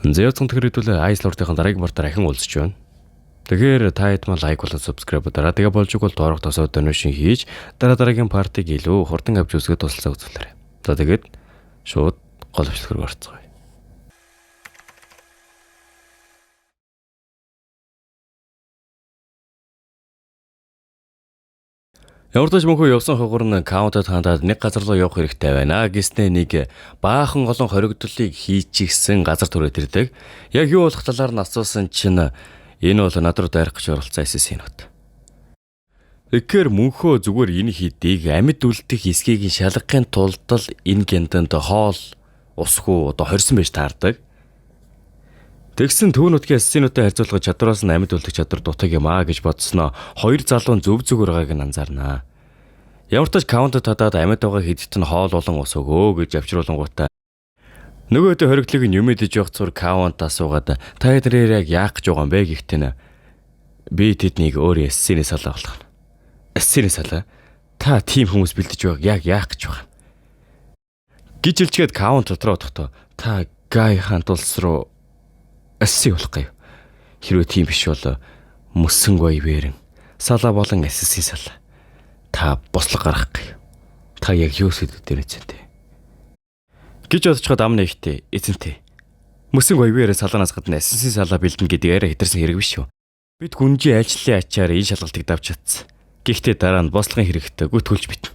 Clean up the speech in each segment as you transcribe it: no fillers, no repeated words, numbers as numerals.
Зэвцэн тэгэхээр Ice Lord-ийн дараагийн мартаар ахин уулзч байна. Тэгэхээр та хэд мал лайк болон subscribe дараа тэгээ болж игэл доорох тосоо donation хийж дараагийн партиг илүү хурдан авч үзэхэд тусалцаа үзүүлээрэй. За тэгээд шууд гол хвшлэр орцгоё. Ямартаж мөнхөө явсан хогор нь каунтад хандаад нэг газар руу явах хэрэгтэй байна. Гэснээр нэг баахан олон хоригдлыг хийчихсэн газар төрөөд ирдэг. Яг юу болох талаар нь асуусан чинь энэ бол над руу дайрах гэж оролцсон эсэсийнүүд. Тэгэхээр мөнхөө зүгээр энэ хийдийг амьд үлдэх эсгийг шалгахын тулд л энэ гэнтэнд хоол усгүй одоо хорьсон байж таардаг. Тэгсэн төв нутгийн эсэсийнүүдэд харьцуулах чадвараас нь амьд үлдэх чадвар дутаг юм аа гэж бодсноо хоёр залуу зөв зүгээр байгааг нь анзаарнаа. Ямар ч тач каунтад хадаад амьд байгаа хэдт нь хоол болон ус өгөө гэж авчруулангуудаа нөгөөдөө хоригдлыг нь юм идэж явах цур каунт асуугаад та хэдрээр яг яах гэж байгаа юм бэ гэхдээ би тэднийг өөрөө эсэсний салаа болгоно. Эсэсний салаа? Та тийм хүмүүс бэлдэж байгааг яг яах гэж байгаа юм? Гिचэлчгээд каунт дотроо одохдоо та гай хант улс руу эсэсий болох гайв. Хэрвээ тийм биш бол мөсөн гоё бэрэн салаа болон эсэсий салаа. Та бослог гарах гайв. Та яг юу сэдв дээр эцэнтэй. Гэж бодцоход ам нэгтэй эцэнтэй. Мөсөн гоё бэрэн салаанаас гадна эсэсий салаа бэлдэн гэдгээр хэтэрсэн хэрэг биш үү? Бид гүнжи ажлын ачаар энэ шалгалтыг давж чадсан. Гэхдээ дараа нь бослогын хэрэгтэй гүтгүүлж битнэ.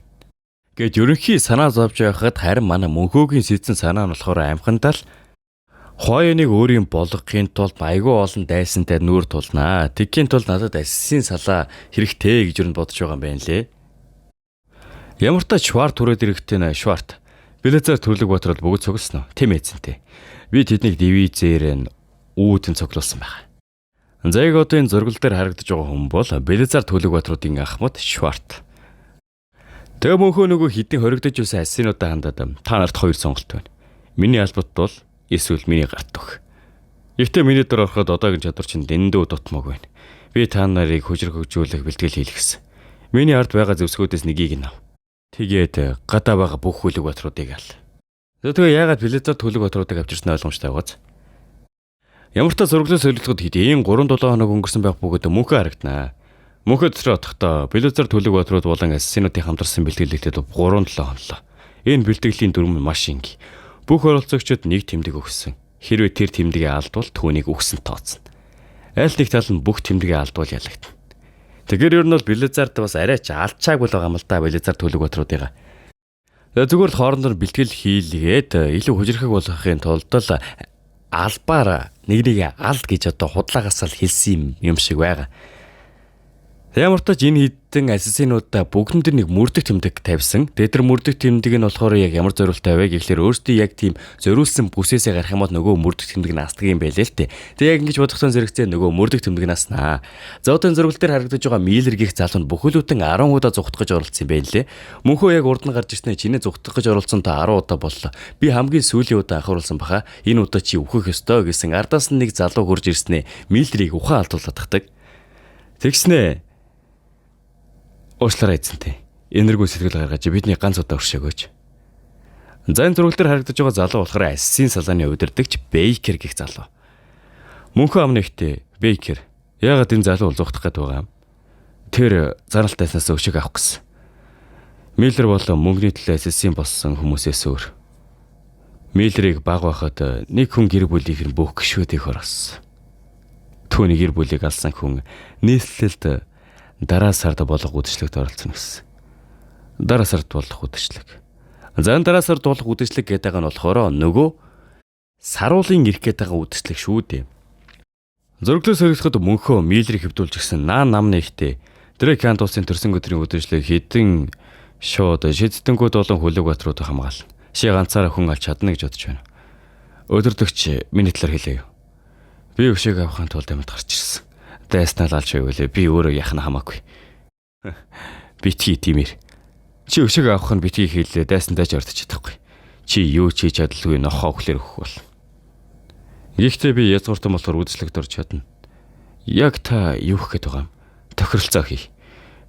Гэт ерөнхий санаа зовж байхад харин манай мөнхөөгийн сэдсэн санаа нь болохоор амхандаа л хойныг өөрийн болгохын тулд айгүй олон дайсантай нүүр тулнаа. Тэгхийн тулд надад эсэсийн салаа хэрэгтэй гэж юу бодож байгаа юм байна лээ. Ямар ч тач Шварт түрээд ирэхдээ Шварт Белезар төрлөг батрал бүгд цугласнаа. Тийм эзэнтэй. Би тэднийг дивизээр нь үүдэн цуглуулсан байна. За яг одоо энэ зургал дээр харагдаж байгаа хүн бол Белезар төрлөг батруудын ахмад Шварт. Тэгээ мөнхөө нөгөө хідэн хоригдож байсан эсэсийнүүдэд хандаад та нарт хоёр сонголт байна. Миний албат бол эсвэл миний гарт өг. Ихтэй миний дээр ороход одоогийн чадвар чинь дэндүү дутмаг байна. Би та нарыг хүчрэг хөгжүүлэх бэлтгэл хийлгэсэн. Миний ард байгаа зөвсгүүдээс нэгийг нь ав. Тэгээд гадаа байгаа бүх хүлэг батруудыг ал. Тэгээ яагаад Белезар төлөг батруудыг авчирсан ойлгомжтой байгааз? Ямар ч та зурглал солилцоход хэдийн 3-7 хоног өнгөрсөн байх бөгөөд мөнхөө харагданаа. Мөнхөө дотроо отохдоо Белезар төлөг батрууд болон эсэсийнүүдийн хамтарсан бэлтгэлэгдээд 3-7 хонлоо. Энэ бэлтгэлийн дүрм маш энги. Бүх оролцогчид нэг тэмдэг өгсөн. Хэрвээ тэр тэмдэгээ алдвал түүнийг үгсэн тооцно. Аль нэг тал нь бүх тэмдэгээ алдвал ялагдана. Тэгэхээр ер нь бол Белезард бас арай ч алдчаагүй л байгаа юм л да Белезар төлөг батруудыгаа. Зүгээр л хоорондоо бэлтгэл хийлгээд илүү хүчрэхэг болгохын тулд л албаар нэг алд гэж одоо худлаагаас л хэлсэн юм шиг байгаа. Ямар ч тач энэ хідэн эсэсийнүүдээ бүгдэн дээр нэг мөрдөх тэмдэг тавьсан. Тэгээд тэр мөрдөх тэмдэг нь болохоор яг ямар зориултаа вэ гэхлээр өөртөө яг тийм зориулсан бүсээсээ гарах юм бол нөгөө мөрдөх тэмдэг нь астдаг юм байлээ л дээ. Тэгээд яг ингэж бодохсон зэрэгцээ нөгөө мөрдөх тэмдэг нь аснаа. За одоо энэ зургал дээр харагдаж байгаа Миллер гих залуу нь бүхэлдэн 10 удаа зүгтгах гэж оролцсон юм байна лээ. Мөнхөө яг урд нь гарч ирснээр чиний зүгтгах гэж оролцсон та 10 удаа боллоо. Би хамгийн сүүлийн удаа анхааруулсан баха. Энэ удаа чи үхэх ёстой гэсэн ардаас нь нэг залуу хурж ирснээр Миллерийг ухаан алдуулаад тахдаг. Тэгснээ уучлаарай эзэнтэй. Энэргүй сэтгэл гаргаж бидний ганц удаа өршөөгөөч. За энэ зургал дээр харагдаж байгаа залуу болохоор эсэсийн салааны удирдагч Бейкер гэх залуу. Мөнхөө ам нэгтээ Бейкер яагаад энэ залуу улзуухтах гээд байгаа юм? Тэр заралтайснаас өшиг авах гэсэн. Миллер бол мөнгөний төлөө эсэсийн болсон хүмүүсээс өөр. Миллерийг баг байхад нэг хүн гэр бүлийнх нь бүх гишүүдийг орсон. Түүний гэр бүлийг алсан хүн нийслэлд дараа сард болох үдшилтэд оролцсон гэсэн. Дараа сард болох үдшилэг. За энэ дараа сард болох үдшилэг гэдэг нь болохоор нөгөө саруулын ирэх гэдэг үдшилэг шүү дээ. Зурглал солилцоход мөнхөө Миллерийг хэвдүүлж гисэн нам нэгтэй Дрекант улсын төрсөн өдрийн үдшилэг хэдэн шууд шиддэнгүүд болон хүлэг батрууд хамгаална. Ши ганцаараа хүн алж чадна гэж бодож байна. Өдөртөгч миний талаар хэлээе. Би өшөөг авахын тулд амьд гарч ирсэн. Дайснаа лалж байвал би өөрөө яхна хамаагүй. Битгий тиймэр. Чи өшөөг авах нь битгий хийлээ дайсандаа ч ордож чадахгүй. Чи юу ч хийж чадалгүй нохоо өглөр өгөх бол. Гэхдээ би язгууртан болохоор үдшилэгт орж чадна. Яг та юу гэх гээд байгаа юм? Тохиролцоо хий.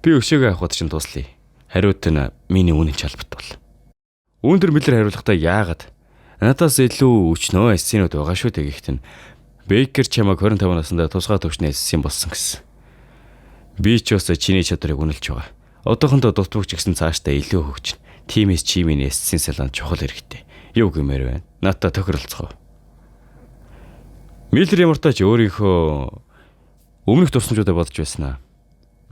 Би өшөөг авахд чинь туслая. Хариуд нь миний үнэн чалбат бол. Үүн дээр Миллер хариулахдаа яагаад Надаас илүү өчнөө эссинүүд байгаа шүү дээ гэхдээ Бейкер чамайг 25 наснда тусгай төвчний эссэн болсон гэсэн. Би ч бас чиний чадрыг үнэлж байгаа. Одоохондоо дутууч гэсэн цаашдаа илүү хөгжин. Тимээс чимийн эссийн салаанд чухал хэрэгтэй. Юу гэмээр байна? Надад тохиролцгоо. Милтер ямартаач өөрийнхөө өмнөх тусламжуудаа бодож байснаа.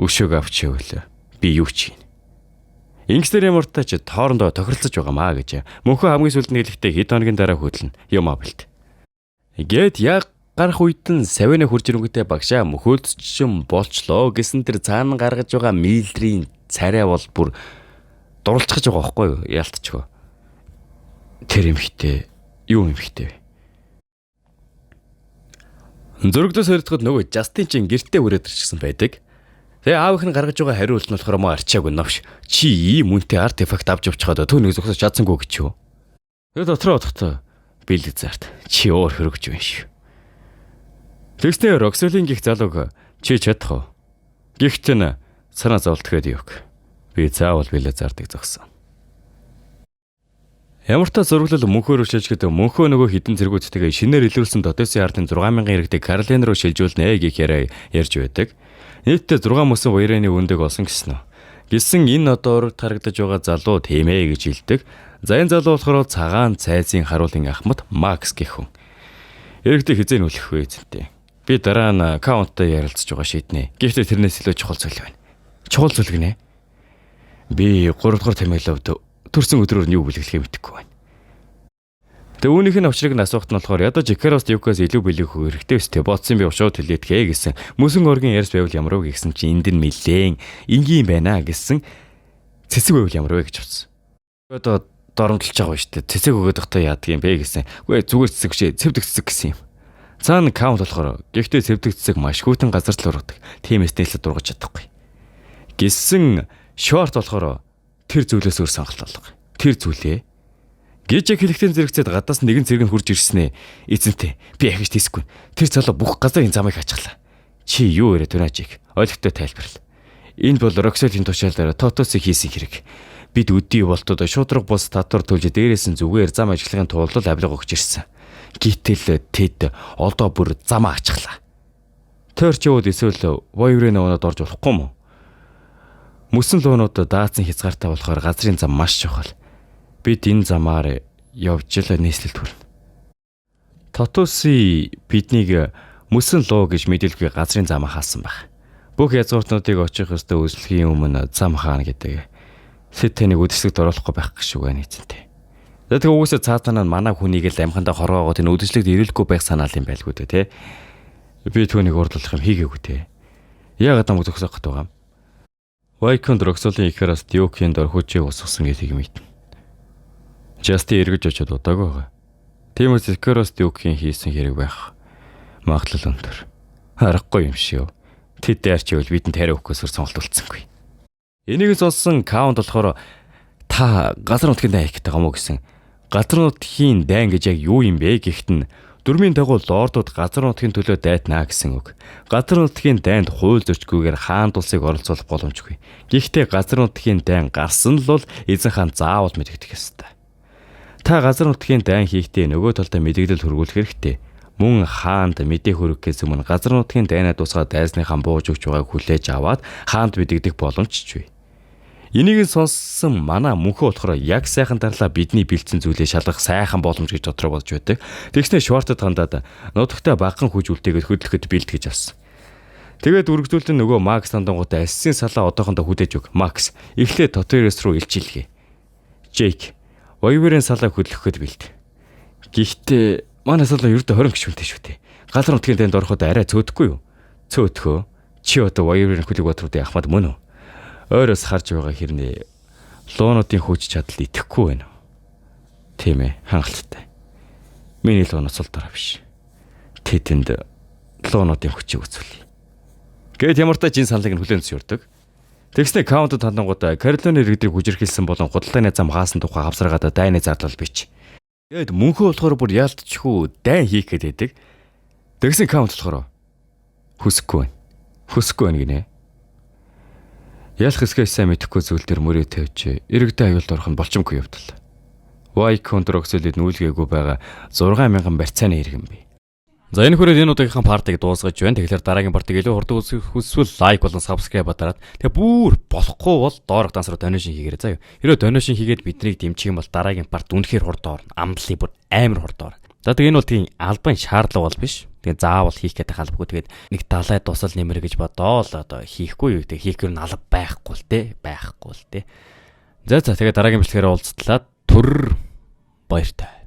Өшөөг авч явуулаа. Би юу ч хийн. Ингэснээр ямартаач тоорондоо тохиролцож байгаамаа гэж мөнхөө хамгийн сүүлд нь хэлэхдээ хэд хоногийн дараа хөдлөн юм авалт. Гэт яг гарах үед нь савина хурж ирэнгүүтээ багшаа мөхөөдсөн болчлоо гэсэн тэр цаана гаргаж байгаа милдрийн царай бол бүр дурлцгаж байгаа байхгүй юу? Яалтчгүй. Тэр эмхтэй юу эмхтэй вэ? Зөрөгдөөс харагдахад нөгөө Жастин чин гэртээ үрээд ирчихсэн байдаг. Тэгээ аав их нь гаргаж байгаа хариулт нь болохоор маа арчаагүй навш. Чи ийм үнэтэй артефакт авч явчихад түүнийг зогсож чадсангүй гэж юу? Тэгээ дотроо одохдоо бэлэг зарт. Чи өөр хөрөгж байна шүү. Тэгснээр Роксолийн гих залууг чи чадах уу? Гихт нь санаа зовлтгээд юуг. Би заавал бэлэг зардыг зогсон. Ямар ч зураглал мөнхөөр шилжгэд мөнхөө нөгөө хідэн зэргүүдтэйгээ шинээр илрүүлсэн Дотесын ардын 6000 иргэдэг Карлен руу шилжүүлнэ гэх ярьж байдаг. Нийтдээ 6 мөсөн баярын өндөг олсон гэсэн нь. Гисэн энэ одоо урагт харагдаж байгаа залуу тийм ээ гэж хэлдэг. За энэ залуу болохоор цагаан цайзын харуулын ахмад Макс гэх хүн. Иргэдэг хизээ нүлэх вэ зэнтэй. Би дараа нь аккаунттай ярилцж байгаа шийднэ. Гэхдээ тэрнээс илүү чухал зүйл байна. Чухал зүйл гинэ. Би 3 дугаар тамиловд төрсөн өдрөөр нь юу бүлэглэхээ мэдэхгүй байна. Тэгээ үүнийх нь авчрыг нь асуухт нь болохоор ядаж Икарост юукаас илүү бэлэг хөө хэрэгтэй өстэй бодсон би ушууд хэлээдгээ гэсэн. Мөсөн оргийн ярьж байвал ямар вэ гэсэн чи энд нь нилээн энгийн байна гэсэн. Цэцэг байвал ямар вэ гэж авсан. Одоо доромдолж байгаа шүү дээ. Цэцэг өгöd өгтөө яадаг юм бэ гэсэн. Үгүй зүгээр цэцэг шээ цэвдэг цэцэг гэсэн юм. Цаана аккаунт болохоор гэхдээ цэвдэг цэцэг маш хүйтэн газар л ургадаг. Тиймээс нэлээд дургаж чадахгүй. Гисэн шорт болохоор тэр зүйлээс өөр сонголт алга. Тэр зүйлээ гэж яг хэлэхдээ зэрэгцээд гадаас нэгэн зэрэг нь хурж ирснэ. Эзэнтэй би ахиж тийсгүй. Тэр залуу бүх газрын замыг ачглаа. Чи юу яриад тунаажиг? Ойлгохтой тайлбарлал. Энэ бол Роксолийн тушаал дээр Тотосыг хийсэн хэрэг. Бид өдий болтод шудраг бус татвар төлж дээрээс нь зүгээр зам ажиллахын тулд авилга өгч ирсэн. Гítэл тэд олдоо бүр замаа ачглаа. Тойрч явууд эсвэл Войврын өнөд орж болохгүй мó? Мөсөн луунууд даацсан хязгаартай болохоор газрын зам маш чухал. Бид энэ замаар явж л нийслэл төрнө. Тотоси биднийг мөсөн луу гэж мэдээлгүй газрын замаа хаасан баг. Бүх язгууртнуудыг очих ёстой үйлчлэгийн өмнө зам хаана гэдэг. Сэтэнэг үдэшлэгт оруулахгүй байх гэж байна эзэнтэй. Тэгээ угсаа цаатана манай хүнийг л амхандаа хоргоогоо тэр үдэшлэгт ирүүлэхгүй байх санаал юм байлгүй дээ тий. Би түүнийг урдлах юм хийгээгүй тий. Яагаад амг зогсоох гэдэг юм? Вайконд Роксолийн Икарост Дюкийн дор хүчээ усгсан гэдгийг мэднэ. Жасти эргэж очиод удаагүй байгаа. Тиймээс Икарост Дюкийн хийсэн хэрэг байх магадлал өндөр. Харахгүй юм шиг. Тэд дайрчвэл бидэнд тариа өгөхөөсөр сонголт үлдсэнгүй. Энийг сонссон Каунт болохоор та газар нутгийн дайн хийх гэдэг юм уу гэсэн. Газар нутгийн дайн гэж яг юу юм бэ гэхэд нь дөрмийн дагуу лордууд газар нутгийн төлөө дайтнаа гэсэн үг. Газар нутгийн дайнд хууль зөрчгүйгээр хаан тулсыг оролцуулах боломжгүй. Гэхдээ газар нутгийн дайн гарсан л бол эзэн хаан заавал мэдэгдэх ёстой. Та газар нутгийн дайн хийхдээ нөгөө талдаа мэдээлэл хөргүүлэх хэрэгтэй. Мөн хаанд мэдээ хөргөхээс өмнө газар нутгийн дайнаа тусгаад дайсныхан бууж өгч байгааг хүлээж аваад хаанд мэдэгдэх боломжчгүй. Энийг сонссон манай мөнхөө болохоор яг сайхан дарлаа бидний бэлдсэн зүйлээ шалгах сайхан боломж гэж дотроо бодж байдаг. Тэгснэ шортод хандаад нутагтаа багхан хүч үлдээгээд хөдлөхөд бэлтгэж авсан. Тэгээд үргэлжлүүлэн нөгөө Макс тандангуудаа ассийн салаа одоохондоо хүлээж өг. Макс эхлээд Тоторос руу илчилгээ. Джейк Войверын салаа хөдлөхөд бэлд. Гэхдээ манай салаа ердөө 20 гишүүнтэй шүү дээ. Галар нутгийн дэнд ороход арай цөөдөхгүй юу? Цөөдхөө. Чи одоо Войверын хөлөг бодруудын ахмад мөн үү? Ойроос харж байгаа хэрнээ луунуудын хүч чадал итгэхгүй байна. Тийм ээ, хангалттай. Миний луунаас л дараа биш. Тэдэнд луунуудын хүчийг үзүүлье. Гэт ямар ч жин саналыг нь хүлээн зөвшөөрдөг. Тэгснэ Каунтд хандангуудаа Карлоны иргэдрийг хүчирхийлсэн болон худалдааны зам хаасан тухай хавсаргаад дайны зардал бич. Гэт мөнхөө болохоор бүр яалтчгүй дайн хийх гэдэг. Тэгсэн Каунт болохоор хүсэхгүй байна. Хүсэхгүй байна гинэ. Ялах хэсгээс сайн мэдэхгүй зүйл дээр мөрөө тавьж иргэдээ аюулд орох нь болчмгүй явдал. Huawei өндөр өгсөлөд нүүлгээгүй байгаа 6000 барьцааны иргэн бий. За энэ хүрээд энэ удаагийнхаа партиг дуусгаж байна. Тэгэхээр дараагийн партиг илүү хурдан үзвэл лайк болон сабскрайб дараад. Тэгээ бүр болохгүй бол доорх дансруу донешн хийгээрэй заа юу. Хэрвээ донешн хийгээд биднийг дэмжих юм бол дараагийн парт үнэхээр хурдан орно. Амблын бүр амар хурдан орно. За тэгээ энэ бол тийм албан шаардлага бол биш. Тэгээ заавал хийх гэдэг халбгүй. Тэгээд нэг далай тусал нэмэр гэж бодоо л одоо хийхгүй юу. Тэгээ хийхээр нь алба байхгүй л те. Байхгүй л те. За тэгээ дараагийн бичлэгээр уулзтлаа. Түр баяртай.